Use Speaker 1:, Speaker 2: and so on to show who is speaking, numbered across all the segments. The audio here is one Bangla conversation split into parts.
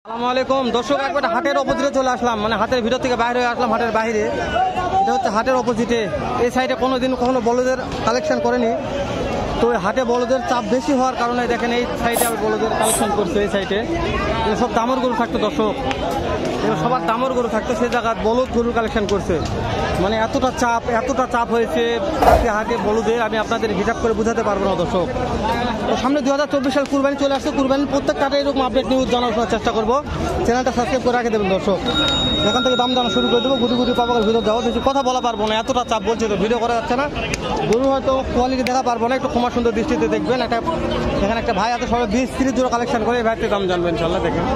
Speaker 1: আসসালামু আলাইকুম দর্শক, একবার হাটের অপোজিটে চলে আসলাম, মানে হাটের ভিতর থেকে বাইরে হয়ে আসলাম হাটের বাইরে। এটা হচ্ছে হাটের অপোজিটে। এই সাইডে কোনোদিন কখনো বলদের কালেকশন করেনি, তো হাটে বলদের চাপ বেশি হওয়ার কারণে দেখেন এই সাইডে আমি বলদের কালেকশন করছে। এই সাইডে সব দামর গরু থাকতো দর্শক, সবার দামর গরু থাকতো, সে জায়গায় বলদ গরু কালেকশন করছে। মানে এতটা চাপ হয়েছে আজকে হাটে বলদের, আমি আপনাদের হিসাব করে বোঝাতে পারবো না দর্শক। তো সামনে 2024 সাল কুরবানি চলে আসছে, কুরবানির প্রত্যেকটা এরকম আপডেট নিউজ জানার চেষ্টা করবো। চ্যানেলটা সাবস্ক্রাইব করে রাখে দেবেন দর্শক। এখান থেকে দাম জানা শুরু করে দেবো, গুটি পাবাকের ভিতর যাবো, বেশি কথা বলা পারবো না, এতটা চাপ বলছে তো ভিডিও করা যাচ্ছে না। গরু হয়তো কোয়ালিটি দেখা পারবো না, একটু ক্ষমা সুন্দর দৃষ্টিতে দেখবেন। এখানে একটা ভাই আছে, সবাই 20-30 জোড়া কালেকশন করে, এই ভাইটির দাম জানবেন ইনশাল্লাহ। দেখেন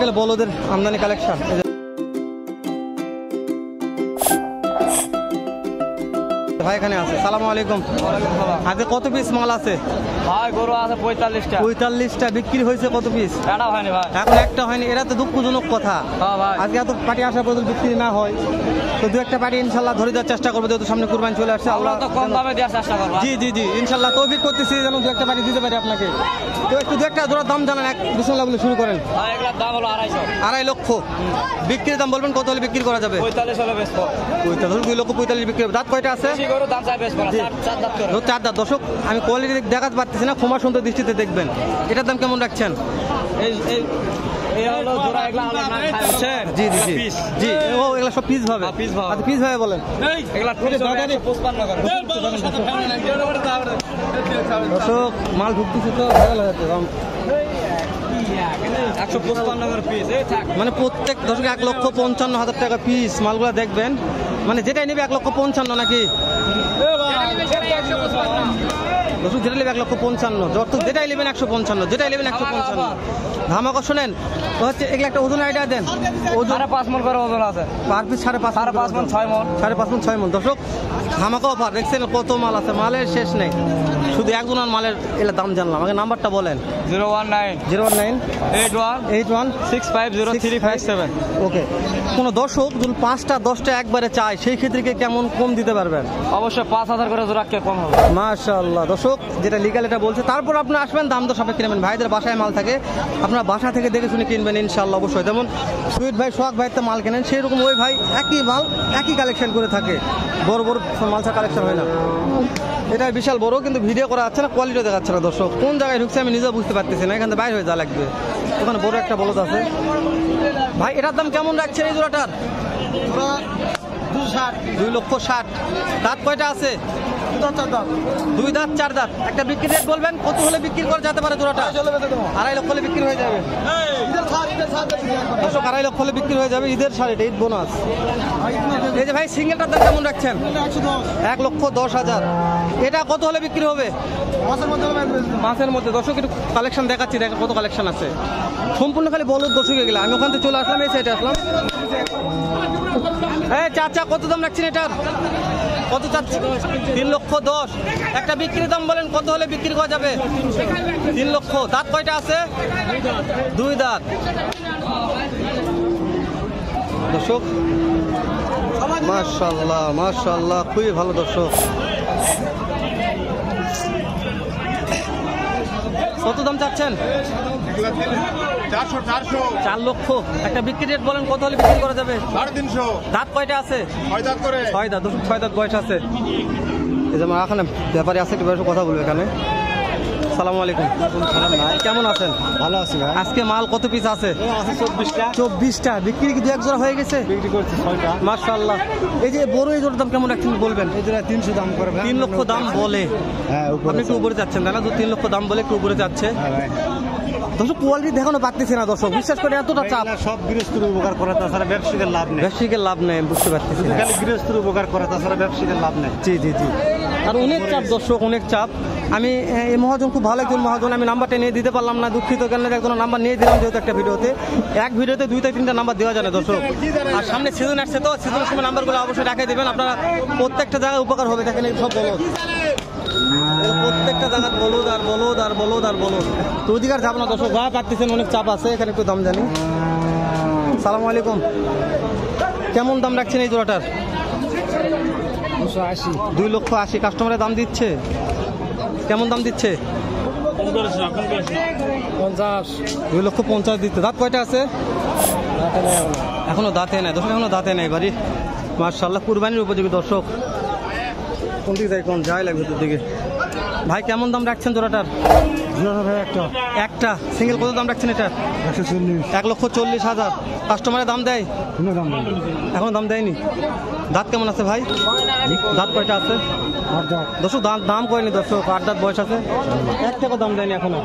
Speaker 1: গেলে বলদের আমদানি কালেকশন। ভাই এখানে আছে, সালামু আলাইকুম। আগে কত পিস মাল আছে?
Speaker 2: ভাই গরু আছে
Speaker 1: 45টা। বিক্রি হয়েছে কত পিস?
Speaker 2: এটা হয়নি ভাই,
Speaker 1: এখন একটা হয়নি, এটা তো দুঃখজনক কথা। আজকে এত পার্টি আসার পর বিক্রি না হয়, তো দু একটা পার্টি ইনশাল্লাহ ধরে দেওয়ার চেষ্টা করবো, যেহেতু সামনে কুরবানি চলে আসছে।
Speaker 2: আল্লাহ তো কম দামে দেওয়ার চেষ্টা করবো।
Speaker 1: জি ইনশাল্লাহ তৌফিক করতেছি যেন দু একটা পার্টি দিতে পারি আপনাকে। তো একটু দু একটা জোড়ার দাম জানান, বিসমিল্লাহ বলে শুরু করেন।
Speaker 2: এগুলোর দাম হলো
Speaker 1: 2.5 লক্ষ। বিক্রির দাম বলবেন কত হলে বিক্রি করা যাবে?
Speaker 2: 45 হলে বেচবো।
Speaker 1: 2 লক্ষ 45 বিক্রি হবে। দাঁত কয়টা আছে?
Speaker 2: গরু দাম চাই বেচবো না, 4 দাঁত করে।
Speaker 1: 4 দাঁত। দর্শক আমি কোয়ালিটি দেখাতে পারতেছি না, ক্ষমা সুন্দর দৃষ্টিতে দেখবেন। এটার দাম কেমন রাখছেন?
Speaker 2: এই হলো জোড়া, এগুলা হলো না খায় বুঝছেন?
Speaker 1: জি ও এগুলা সব পিস ভাবে। আচ্ছা পিস ভাবে বলেন।
Speaker 2: এগুলা 55 করে।
Speaker 1: দর্শক মাল ঢুকতেছে তো ভালো লাগে দাম।
Speaker 2: 155 করে পিস।
Speaker 1: মানে প্রত্যেক দর্শক 1,55,000 টাকা পিস মালগুলা দেখবেন। মানে যেটাই নেবে 1,55,000 নাকি দর্শক? যেটা নেবে 1,55,000, যেটাই নেবেন 155, যেটাই নেবেন 155। ধামাকা শোনেন তো হচ্ছে, এগুলো একটা ওজন আইডিয়া দেন। ওজন
Speaker 2: 5.5 মণ করে ওজন আছে,
Speaker 1: পার পিস 5.5 মণ 6 মণ 6.5 মণ। দর্শক ধামাকা অফার দেখছেন, কত মাল আছে, মালের শেষ নেই। শুধু একজনের মালের এগুলো দাম জানলাম। আগে নাম্বারটা বলেন।
Speaker 2: 019 81 650357।
Speaker 1: ওকে, কোনো দর্শক যদি 5টা 10টা একবারে চায়, সেই ক্ষেত্রে কেমন কম দিতে পারবেন?
Speaker 2: অবশ্যই 5000 করে জোড়া কে কম হবে।
Speaker 1: মাশাআল্লাহ দর্শক, যেটা লিগ্যাল এটা বলছে। তারপর আপনারা আসবেন, দাম দর সাপেক্ষে কিনবেন। ভাইদের বাসায় মাল থাকে, আপনারা বাসা থেকে দেখে শুনে কিনবেন ইনশাআল্লাহ অবশ্যই। যেমন সুইট ভাই, সোহাগ ভাই তো মাল কেনেন, সেই রকম ওই ভাই একই মাল একই কালেকশন করে থাকে, বড় মালসা কালেকশন হয় না। এটা বিশাল বড়, কিন্তু ভিডিও করা যাচ্ছে না, কোয়ালিটিও দেখাচ্ছে না দর্শক। কোন জায়গায় ঢুকছে আমি নিজেও বুঝতে পারতেছি না, এখান থেকে বাইরে হয়ে যা লাগবে। ওখানে বড় একটা বলদ আছে। ভাই এটার দাম কেমন রাখছেন এই জোড়াটার? 2,60,000। দাঁত কয়টা আছে? 2 দাঁত 4 দাঁত। একটা বিক্রি রেট বলবেন, কত হলে বিক্রি করা যেতে পারে জোড়াটা? 2.5 লক্ষ হলে বিক্রি হয়ে যাবে দর্শক, 2.5 লক্ষ হলে বিক্রি হয়ে যাবে। ঈদের শাড়ি, ঈদ বোনাস। এই যে ভাই সিঙ্গেলটার দাম কেমন রাখছেন? 1,10,000। এটা কত হলে বিক্রি হবে? মাসের মধ্যে। দর্শক একটু কালেকশন দেখাচ্ছি, দেখেন কত কালেকশন আছে। সম্পূর্ণ খালি বলদ দর্শক এগুলো। আমি ওখান থেকে চলে আসলাম, এই সাইডে আসলাম। হ্যাঁ চাচা, কত দাম রাখছেন এটার? কত চাচ্ছি? 3,10,000। একটা বিক্রির দাম বলেন, কত হলে বিক্রি করা যাবে? 3 লক্ষ। দাঁত কয়টা আছে? 2 দাঁত। দর্শক মাশাআল্লাহ খুবই ভালো দর্শক। কত দাম চাচ্ছেন? 4 লক্ষ। একটা বিক্রি রেট বলেন, কত হলে বিক্রি করা যাবে?
Speaker 3: 350।
Speaker 1: দাঁত কয়টা আছে?
Speaker 3: 6 দাঁত করে।
Speaker 1: 6 দাঁত। 6 দাঁত বয়স আছে। এই যে আমার এখানে ব্যাপারে আছে, একটু বয়সে কথা বলবো এখানে। আসসালামু আলাইকুম। কেমন আছেন?
Speaker 3: ভালো আছি ভাই।
Speaker 1: আজকে মাল কত পিস আছে?
Speaker 3: 24টা।
Speaker 1: বিক্রি কি 2-1 জোড়া হয়ে গেছে?
Speaker 3: বিক্রি করছি 6টা।
Speaker 1: মাশাআল্লাহ। এই যে বড় এই জোড়ার দাম কেমন রাখছেন বলবেন?
Speaker 3: এই জোড়া 300 দাম করে।
Speaker 1: 3 লক্ষ দাম বলে।
Speaker 3: হ্যাঁ,
Speaker 1: আপনি একটু উপরে যাচ্ছেন তাই না? 3 লক্ষ দাম বলে একটু উপরে যাচ্ছে।
Speaker 3: হ্যাঁ ভাই।
Speaker 1: দর্শক কোয়ালিটি দেখানো পারতেছি না দর্শক, বিশ্বাস করে এতটা চাপ।
Speaker 3: সব গৃহস্থের উপকার করে, তাছাড়া ব্যবসায়ীদের লাভ নেই।
Speaker 1: ব্যবসায়ীদের লাভ নেই, বুঝতে পারতেছি না।
Speaker 3: খালি গৃহস্থের উপকার করে, তাছাড়া ব্যবসায়ীদের লাভ নেই।
Speaker 1: জি আর অনেক চাপ দর্শক, অনেক চাপ। আমি এই মহাজন খুব ভালো একজন মহাজন, আমি নাম্বারটা নিয়ে দিতে পারলাম না, দুঃখিত। কেন একজন নাম্বার নিয়ে দিলাম, যেহেতু একটা ভিডিওতে 2-3টা নাম্বার দেওয়া যায় না দর্শক। আর সামনে সিজন আসছে, তো সিজনের সময় নাম্বারগুলো অবশ্যই রাখিয়ে দেবেন আপনারা। প্রত্যেকটা জায়গায় উপকার হবে। দেখেন এই সব বলদ, প্রত্যেকটা জায়গায় বলদ। তো অধিকার যাবো না দর্শক, যা পাচ্ছেন অনেক চাপ আছে। এখানে একটু দাম জানি। সালামু আলাইকুম। কেমন দাম রাখছেন এই জোড়াটার?
Speaker 3: 280।
Speaker 1: 2,80,000 কাস্টমারের দাম দিচ্ছে। কেমন দাম দিচ্ছে? 2,50,000 দিতে। দাঁত কয়টা আছে? এখনো দাঁতে নাই দর্শক, এখনো দাঁতে নাই বাড়ি। মাশাআল্লাহ, কুরবানির উপযোগী দর্শক। কোন দিকে যাই, কোন যাই লাগবে তোর দিকে ভাই? কেমন দাম রাখছেন জোড়াটার? একটা সিঙ্গেল কত দাম রাখছেন এটা? 1,40,000। কাস্টমারের দাম দেয়? এখনো দাম দেয়নি। দাঁত কেমন আছে ভাই? দাঁত কয়টা আছে? দর্শক দাম কয়নি দর্শক, 8 দাঁত বয়স আছে। 1 টাকা দাম দেয়নি এখনো।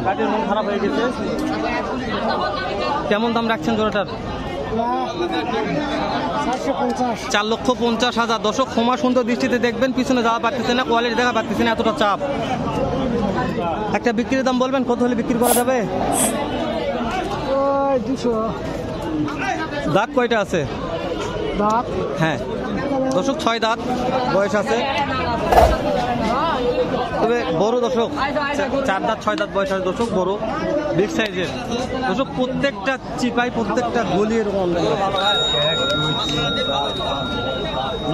Speaker 1: কাঠের মন খারাপ হয়ে গেছে। কেমন দাম রাখছেন জোড়াটার? 4,50,000। দর্শক ক্ষমা সুন্দর দৃষ্টিতে দেখবেন, পিছনে যাওয়া পারতেছে না, কোয়ালিটি দেখা পারতেছে না, এতটা চাপ। একটা বিক্রির দাম বলবেন, কত হলে বিক্রি করা যাবে?
Speaker 3: 200।
Speaker 1: দাঁত কয়টা আছে?
Speaker 3: দাঁত
Speaker 1: হ্যাঁ দর্শক 6 দাঁত বয়স আছে, তবে বড় দর্শক। 4 দাঁত 6 দাঁত বয়স আছে দর্শক, বড় বিগ সাইজের দর্শক। প্রত্যেকটা চিপাই, প্রত্যেকটা গলি এরকম।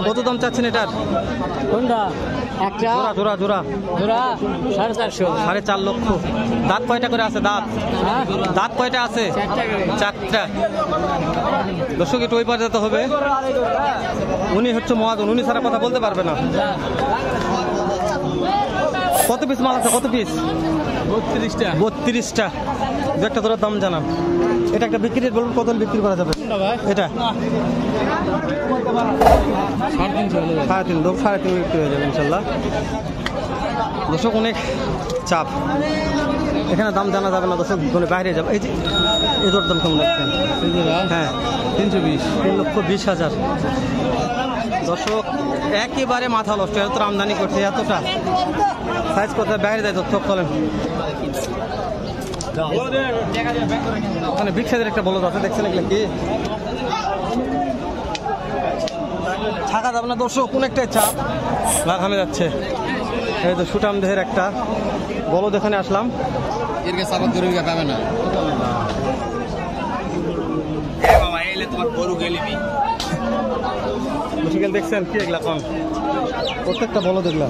Speaker 1: কত দাম চাচ্ছেন এটার?
Speaker 2: কোনটা? একটা
Speaker 1: জোড়া জোড়া
Speaker 2: জোড়া 450,000।
Speaker 1: 4.5 লক্ষ। দাঁত কয়টা করে আছে? দাঁত কয়টা আছে? 4টা। দর্শক একটু ওই পারে যেতে হবে। উনি হচ্ছে মহাজন, উনি ছাড়া কথা বলতে পারবে না। কত পিস মাল আছে? কত পিস? 32টা। দু একটা তোর দাম জানান। এটা একটা বিক্রি রেট বলুন, কত বিক্রি করা যাবে এটা? 3.5 বিক্রি হয়ে যাবে ইনশাল্লাহ। দর্শক অনেক চাপ, এখানে দাম জানা যাবে না দর্শক, বাইরে যাবে। এই যে এই দাম কেমন রাখছেন? হ্যাঁ 320। 3,20,000। দর্শক একেবারে মাথা নষ্ট, এত আমদানি করছে, এতটা সাইজ কোথায় বাইরে যায় তথ্য বলেন। ওখানে বিগ সাইজের একটা বলদ আছে, দেখছেন এগুলো কি? থাকা যাবে না দর্শক, কোন একটা চাপ গা ঘামে যাচ্ছে। এই তো সুটাম দেহের একটা বলদ এখানে আসলাম।
Speaker 2: পাবে না
Speaker 1: দেখছেন কি এগুলা? কোন প্রত্যেকটা বলদ এগুলা।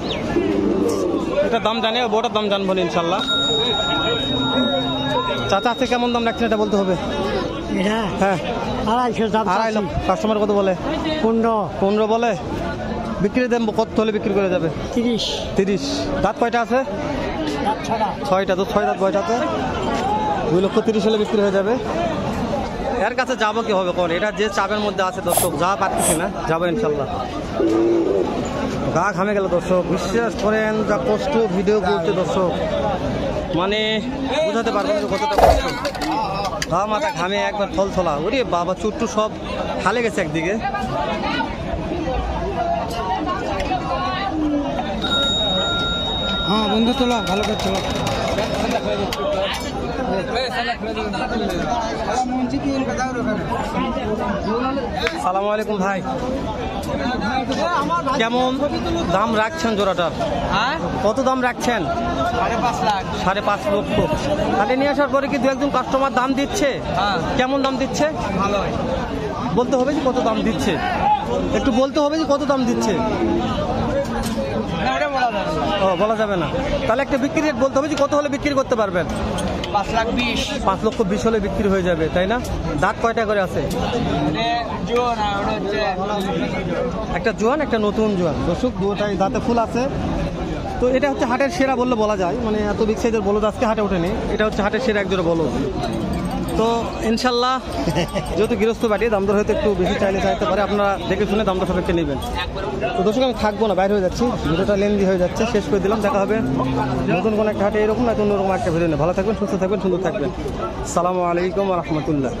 Speaker 1: এটার দাম জানি, বড়টার দাম জানবো না ইনশাল্লাহ। চাচা আছে, কেমন দাম রাখছেন এটা বলতে হবে। হ্যাঁ 2.5 লক্ষ। কাস্টমার কত বলে? 15 বলে। বিক্রি দেন কত হলে বিক্রি করে যাবে? 30। দাঁত কয়টা আছে? 6টা। তো 6 দাঁত বয়স আছে। 2,30,000 হলে বিক্রি হয়ে যাবে। এর কাছে যাবো কি হবে কোন? এটা যে চাপের মধ্যে আছে দর্শক, যা পারতেছি না, যাবো ইনশাল্লাহ। গা ঘামে গেল দর্শক, বিশ্বাস করেন যা কষ্ট ভিডিও করতে দর্শক, মানে বোঝাতে পারবেন যে কতটা কষ্ট। গা মাথা ঘামে একবার থলথলা। ওরে বাবা, চুট্টু সব হালে গেছে একদিকে।
Speaker 3: হ্যাঁ বন্ধু, তোলা ভালো করে চলো।
Speaker 1: সালামু আলাইকুম ভাই, কেমন দাম রাখছেন জোড়াটার? কত দাম রাখছেন? 5.5 লক্ষ। হাটে নিয়ে আসার পরে কি দু একজন কাস্টমার দাম দিচ্ছে? কেমন দাম দিচ্ছে? বলতে হবে যে কত দাম দিচ্ছে, একটু বলতে হবে যে কত দাম দিচ্ছে। ও বলা যাবে না, তাহলে একটা বিক্রি রেট বলতে হবে যে কত হলে বিক্রি করতে পারবেন। 5,20,000 হলে বিক্রি হয়ে যাবে, তাই না? দাঁত কয়টা করে আছে? একটা জোয়ান, একটা নতুন জোয়ান দর্শক, দুটাই দাঁতে ফুল আছে। তো এটা হচ্ছে হাটের সেরা বললে বলা যায়, মানে এত বিগ সাইজের বলদ আজকে হাটে ওঠেনি। এটা হচ্ছে হাটের সেরা একজোড়া বলদ। তো ইনশাল্লাহ যেহেতু গৃহস্থ বাড়ি, দাম দর হয়তো একটু বেশি চাইতে পারে, আপনারা দেখে শুনে দাম দর সাপেক্ষে নেবেন। তো দর্শক আমি থাকবো না, বাইরে হয়ে যাচ্ছি, ভিডিওটা লেন্দি হয়ে যাচ্ছে, শেষ করে দিলাম। দেখা হবে নতুন কোনো একটা হাটে এরকম না অন্যরকম একটা ভিডিও নিয়ে। ভালো থাকবেন, সুস্থ থাকবেন, সুন্দর থাকবেন। আসসালামু আলাইকুম ওয়া রাহমাতুল্লাহ।